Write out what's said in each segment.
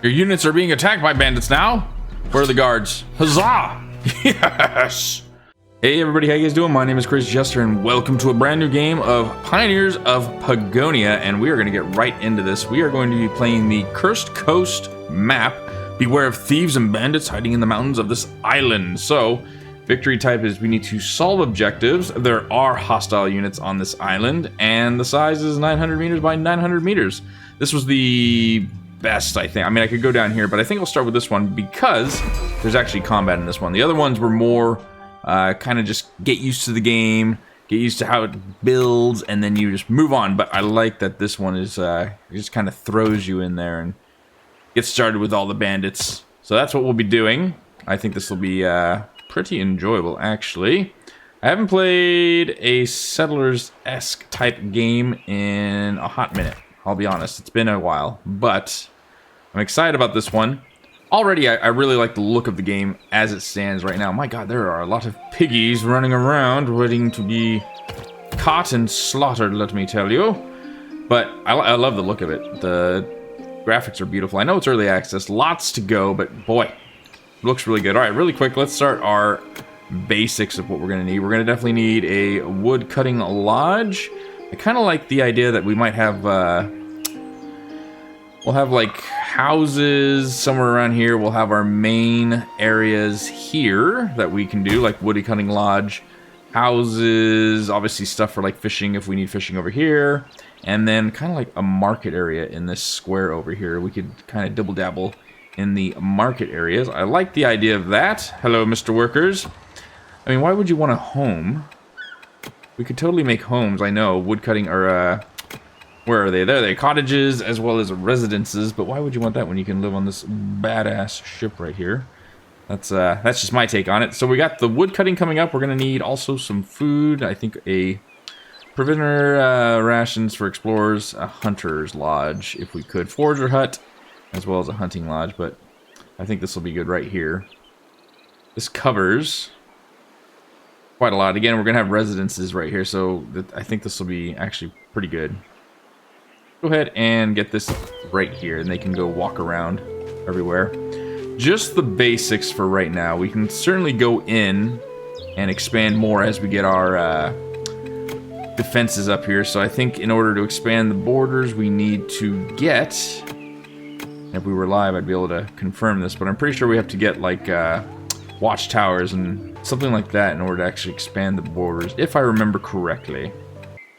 Your units are being attacked by bandits now. Where are the guards? Huzzah! Yes! Hey everybody, how you guys doing? My name is Chris Jester and welcome to a brand new game of Pioneers of Pagonia, and we are going to get right into this. We are going to be playing the Cursed Coast map. Beware of thieves and bandits hiding in the mountains of this island. So, victory type is we need to solve objectives. There are hostile units on this island, and the size is 900 meters by 900 meters. This was the best, I think. I mean, I could go down here, but I think I'll start with this one because there's actually combat in this one. The other ones were more kind of just get used to the game, get used to how it builds, and then you just move on. But I like that this one is it just kind of throws you in there and gets started with all the bandits. So that's what we'll be doing. I think this will be pretty enjoyable, actually. I haven't played a Settlers-esque type game in a hot minute. I'll be honest, it's been a while, but I'm excited about this one. Already, I really like the look of the game as it stands right now. My god, there are a lot of piggies running around waiting to be caught and slaughtered, let me tell you. But I love the look of it. The graphics are beautiful. I know it's early access, lots to go, but boy, it looks really good. All right, really quick, let's start our basics of what we're going to need. We're going to definitely need a wood cutting lodge. I kind of like the idea that we might have, we'll have like houses somewhere around here. We'll have our main areas here that we can do, like wood cutting lodge, houses, obviously stuff for like fishing if we need fishing over here, and then kind of like a market area in this square over here. We could kind of double dabble in the market areas. I like the idea of that. Hello, Mr. Workers. I mean, why would you want a home? We could totally make homes, I know, woodcutting, or, where are they? There they cottages, as well as residences, but why would you want that when you can live on this badass ship right here? That's just my take on it. So we got the woodcutting coming up. We're going to need also some food. I think a provisioner rations for explorers, a hunter's lodge, if we could. Forager hut, as well as a hunting lodge, but I think this will be good right here. This covers quite a lot. Again, we're going to have residences right here, so I think this will be actually pretty good. Go ahead and get this right here, and they can go walk around everywhere. Just the basics for right now. We can certainly go in and expand more as we get our defenses up here. So I think in order to expand the borders, we need to get... If we were live, I'd be able to confirm this, but I'm pretty sure we have to get, like, watchtowers and something like that in order to actually expand the borders, if I remember correctly.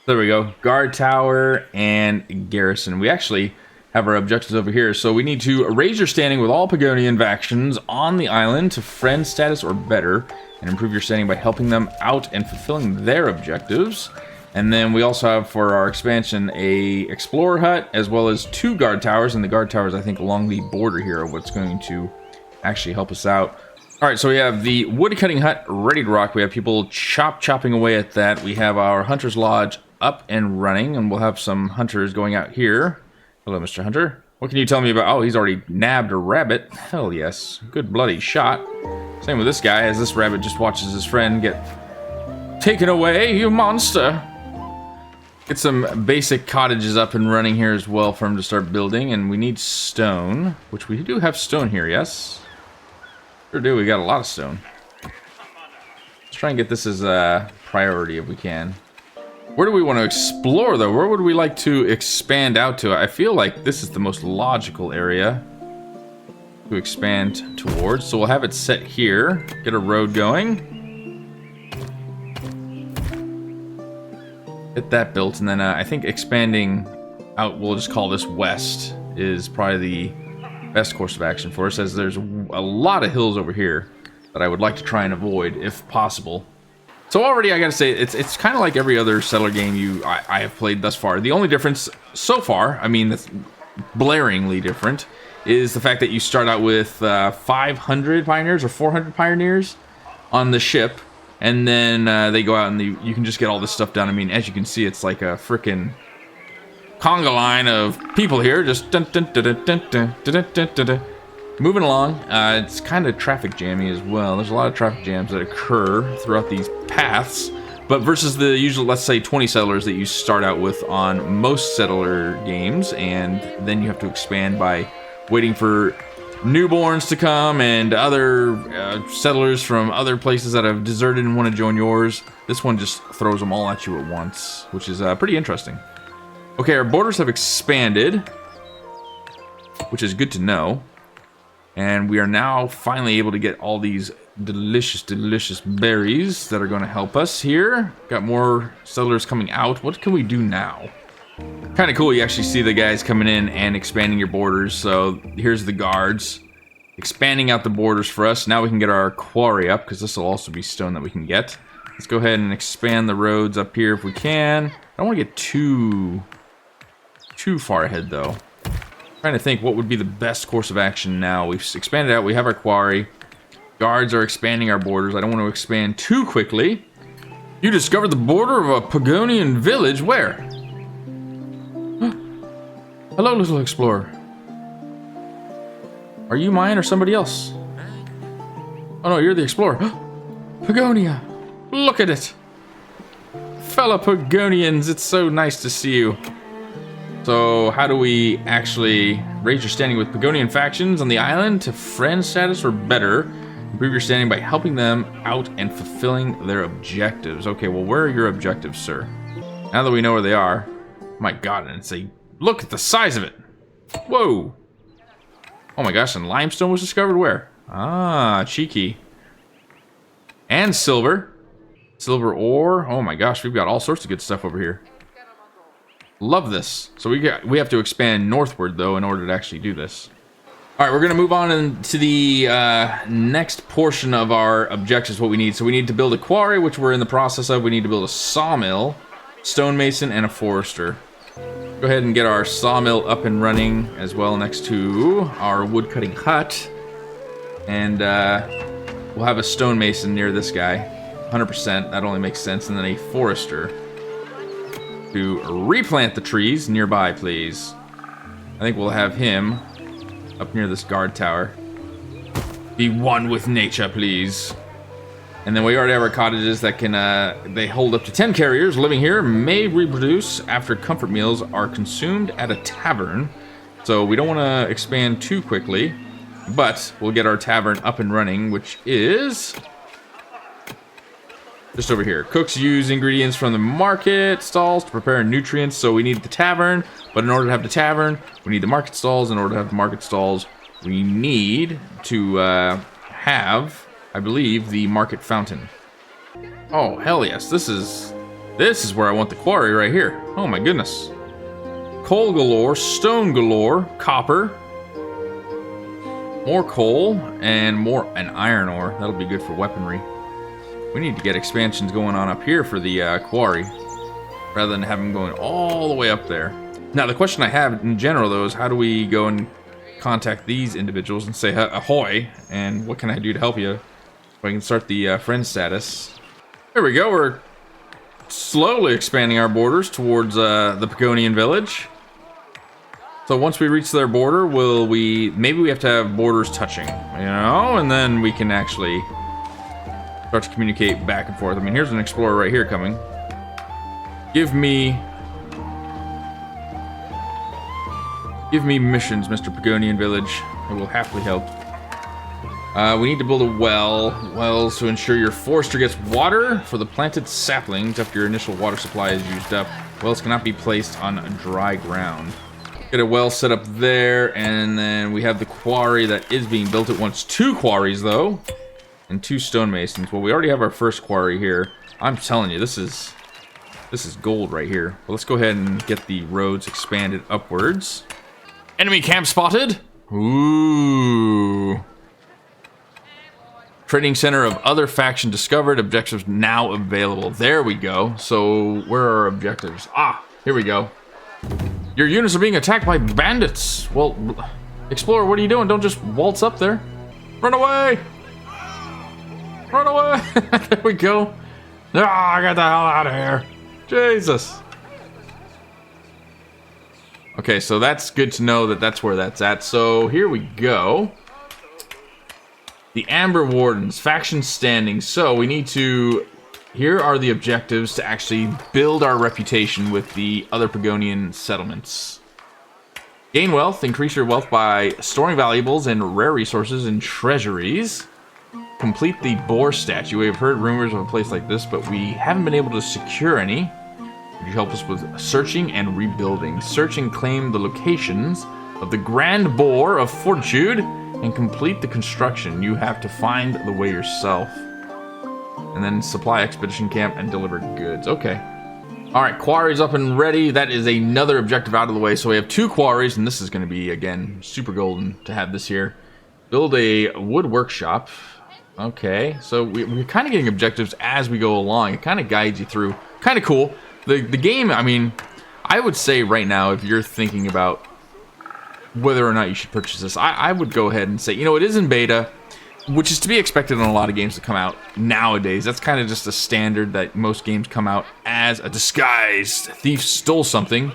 There we go. Guard tower and garrison. We actually have our objectives over here. So we need to raise your standing with all Pagonian factions on the island to friend status or better, and improve your standing by helping them out and fulfilling their objectives. And then we also have for our expansion a explorer hut as well as 2 guard towers, and the guard towers I think along the border here are what's going to actually help us out. Alright, so we have the wood cutting hut ready to rock. We have people chopping away at that. We have our hunter's lodge up and running, and we'll have some hunters going out here. Hello, Mr. Hunter. What can you tell me about... Oh, he's already nabbed a rabbit. Hell yes. Good bloody shot. Same with this guy, as this rabbit just watches his friend get taken away, you monster. Get some basic cottages up and running here as well for him to start building, and we need stone, which we do have stone here, yes? Sure do, we got a lot of stone. Let's try and get this as a priority if we can. Where do we want to explore, though? Where would we like to expand out to? I feel like this is the most logical area to expand towards. So we'll have it set here. Get a road going. Get that built, and then I think expanding out, we'll just call this west, is probably the best course of action for us, as there's a lot of hills over here that I would like to try and avoid if possible. So already I gotta say, it's kind of like every other settler game I have played thus far. The only difference so far, I mean that's blaringly different, is the fact that you start out with 500 pioneers or 400 pioneers on the ship, and then they go out and you can just get all this stuff done. I mean, as you can see, it's like a frickin' conga line of people here, just moving along. It's kind of traffic jammy as well. There's a lot of traffic jams that occur throughout these paths, but versus the usual, let's say, 20 settlers that you start out with on most settler games, and then you have to expand by waiting for newborns to come and other settlers from other places that have deserted and want to join yours. This one just throws them all at you at once, which is pretty interesting. Okay, our borders have expanded, which is good to know. And we are now finally able to get all these delicious, delicious berries that are going to help us here. Got more settlers coming out. What can we do now? Kind of cool, you actually see the guys coming in and expanding your borders. So here's the guards expanding out the borders for us. Now we can get our quarry up, because this will also be stone that we can get. Let's go ahead and expand the roads up here if we can. I don't want to get too far ahead though. Trying to think what would be the best course of action now. We've expanded out, we have our quarry. Guards are expanding our borders. I don't want to expand too quickly. You discovered the border of a Pagonian village. Where? Hello, little explorer. Are you mine or somebody else? Oh no, you're the explorer. Pagonia! Look at it! Fellow Pagonians, it's so nice to see you. So, how do we actually raise your standing with Pagonian factions on the island to friend status or better? Improve your standing by helping them out and fulfilling their objectives. Okay, well, where are your objectives, sir? Now that we know where they are. My god, and it's a... Look at the size of it! Whoa! Oh my gosh, and limestone was discovered where? Ah, cheeky. And silver. Silver ore. Oh my gosh, we've got all sorts of good stuff over here. Love this. So we have to expand northward, though, in order to actually do this. Alright, we're going to move on into the next portion of our objectives, what we need. So we need to build a quarry, which we're in the process of. We need to build a sawmill, stonemason, and a forester. Go ahead and get our sawmill up and running as well next to our woodcutting hut. And we'll have a stonemason near this guy. 100%, that only makes sense. And then a forester to replant the trees nearby, please. I think we'll have him up near this guard tower. Be one with nature, please. And then we already have our cottages that can, they hold up to 10 carriers living here, may reproduce after comfort meals are consumed at a tavern. So we don't want to expand too quickly, but we'll get our tavern up and running, which is just over here. Cooks use ingredients from the market stalls to prepare nutrients, so we need the tavern, but in order to have the tavern, we need the market stalls. In order to have the market stalls, we need to have, I believe, the market fountain. Oh, hell yes. This is where I want the quarry right here. Oh my goodness. Coal galore, stone galore, copper, more coal, and an iron ore. That'll be good for weaponry. We need to get expansions going on up here for the quarry, rather than have them going all the way up there. Now, the question I have in general, though, is how do we go and contact these individuals and say ahoy, and what can I do to help you? So I can start the friend status. There we go. We're slowly expanding our borders towards the Pagonian village. So once we reach their border, maybe we have to have borders touching, you know, and then we can actually start to communicate back and forth. I mean, here's an explorer right here coming. Give me missions, Mr. Pagonian Village. I will happily help. We need to build a wells to ensure your forester gets water for the planted saplings after your initial water supply is used up. Wells cannot be placed on dry ground. Get a well set up there, and then we have the quarry that is being built. It wants 2 quarries, though, and 2 stonemasons. Well, we already have our first quarry here. I'm telling you, this is gold right here. Well, let's go ahead and get the roads expanded upwards. Enemy camp spotted. Ooh. Trading center of other faction discovered. Objectives now available. There we go. So where are our objectives? Ah, here we go. Your units are being attacked by bandits. Well, Explorer, what are you doing? Don't just waltz up there. Run away! Run away! There we go. Ah, get the hell out of here. Jesus. Okay, so that's good to know that that's where that's at. So here we go. The Amber Wardens, faction standing. So we need to... Here are the objectives to actually build our reputation with the other Pagonian settlements. Gain wealth. Increase your wealth by storing valuables and rare resources in treasuries. Complete the boar statue. We have heard rumors of a place like this, but we haven't been able to secure any. Could you help us with searching and rebuilding? Search and claim the locations of the Grand Boar of Fortitude and complete the construction. You have to find the way yourself. And then supply expedition camp and deliver goods. Okay. All right, quarries up and ready. That is another objective out of the way. So we have 2 quarries, and this is going to be, again, super golden to have this here. Build a wood workshop. Okay, so we're kind of getting objectives as we go along. It kind of guides you through. Kind of cool. The game, I mean, I would say right now, if you're thinking about whether or not you should purchase this, I would go ahead and say, you know, it is in beta, which is to be expected in a lot of games to come out nowadays. That's kind of just a standard that most games come out as a disguised thief stole something.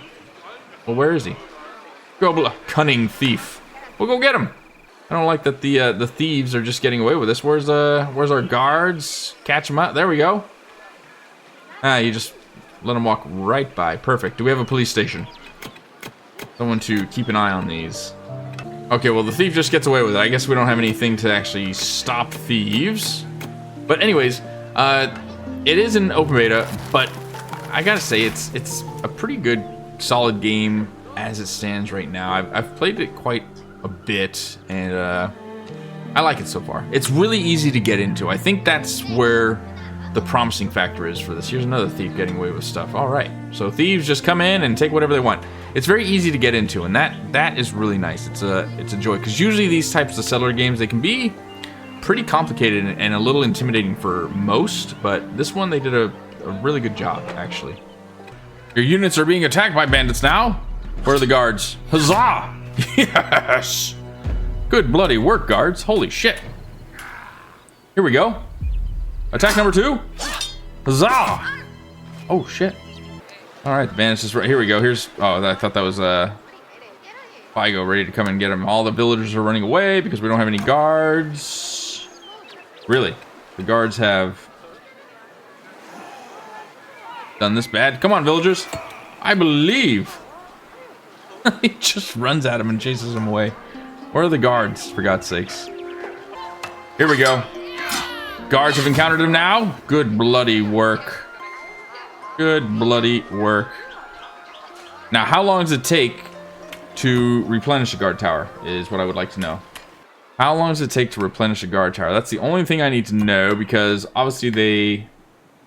Well, where is he? Go, cunning thief. We'll go get him. I don't like that the thieves are just getting away with this. Where's our guards? Catch them out. There we go. Ah, you just let them walk right by. Perfect. Do we have a police station? Someone to keep an eye on these. Okay, well, the thief just gets away with it. I guess we don't have anything to actually stop thieves. But anyways, it is an open beta, but I gotta say, it's a pretty good, solid game as it stands right now. I've played it quite a bit, and I like it so far. It's really easy to get into. I think that's where the promising factor is for this. Here's another thief getting away with stuff. All right, so thieves just come in and take whatever they want. It's very easy to get into, and that is really nice. It's a joy, because usually these types of settler games, they can be pretty complicated and a little intimidating for most, but this one they did a really good job, actually. Your units are being attacked by bandits now. Where are the guards? Huzzah! Yes! Good bloody work, guards. Holy shit. Here we go. Attack number 2. Huzzah! Oh, shit. Alright, the bandits is right. Here we go. Here's... Oh, I thought that was Figo ready to come and get him. All the villagers are running away because we don't have any guards. Really? The guards have done this bad? Come on, villagers. I believe. He just runs at him and chases him away. Where are the guards, for God's sakes? Here we go. Guards have encountered him now. Good bloody work. Good bloody work. Now, how long does it take to replenish a guard tower is what I would like to know. How long does it take to replenish a guard tower? That's the only thing I need to know, because obviously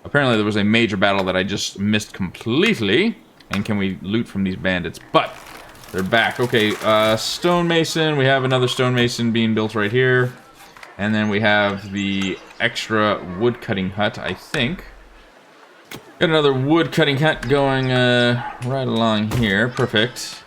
apparently there was a major battle that I just missed completely. And can we loot from these bandits? But they're back. Okay, stonemason. We have another stonemason being built right here. And then we have the extra wood cutting hut, I think. Got another wood cutting hut going right along here. Perfect.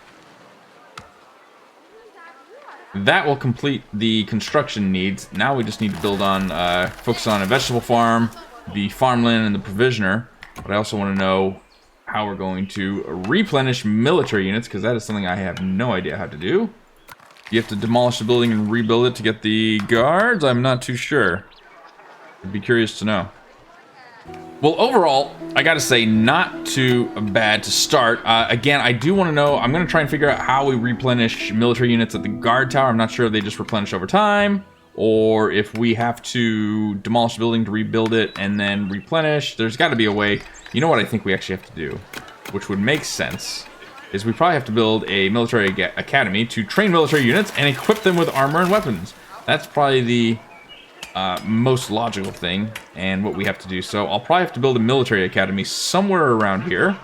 That will complete the construction needs. Now we just need to build on, focus on a vegetable farm, the farmland, and the provisioner. But I also want to know how we're going to replenish military units, because that is something I have no idea how to do. You have to demolish the building and rebuild it to get the guards? I'm not too sure. I'd be curious to know. Well, overall, I gotta say, not too bad to start. Again, I do want to know, I'm going to try and figure out how we replenish military units at the guard tower. I'm not sure if they just replenish over time, or if we have to demolish the building to rebuild it and then replenish. There's got to be a way. You know what I think we actually have to do, which would make sense, is we probably have to build a military academy to train military units and equip them with armor and weapons. That's probably the most logical thing and what we have to do. So I'll probably have to build a military academy somewhere around here,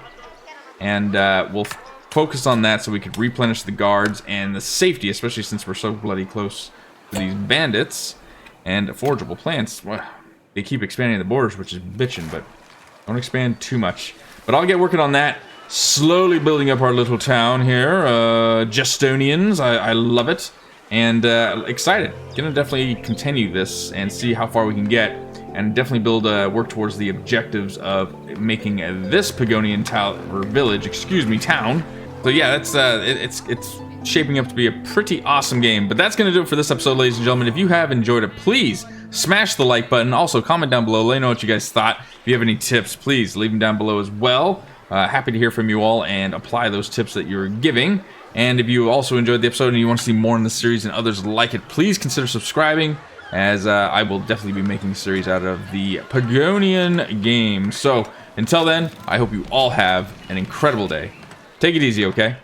and we'll focus on that so we can replenish the guards and the safety, especially since we're so bloody close to these bandits. And forgeable plants, well, they keep expanding the borders, which is bitching, but don't expand too much. But I'll get working on that. Slowly building up our little town here. Jestonians, I love it. And excited. Gonna definitely continue this and see how far we can get. And definitely build, work towards the objectives of making this Pagonian town. So yeah, that's it's shaping up to be a pretty awesome game. But that's gonna do it for this episode, ladies and gentlemen. If you have enjoyed it, please smash the like button. Also, comment down below. Let me know what you guys thought. If you have any tips, please leave them down below as well. Happy to hear from you all and apply those tips that you're giving. And if you also enjoyed the episode and you want to see more in this series and others like it, please consider subscribing, as I will definitely be making a series out of the Pagonian game. So until then, I hope you all have an incredible day. Take it easy, okay?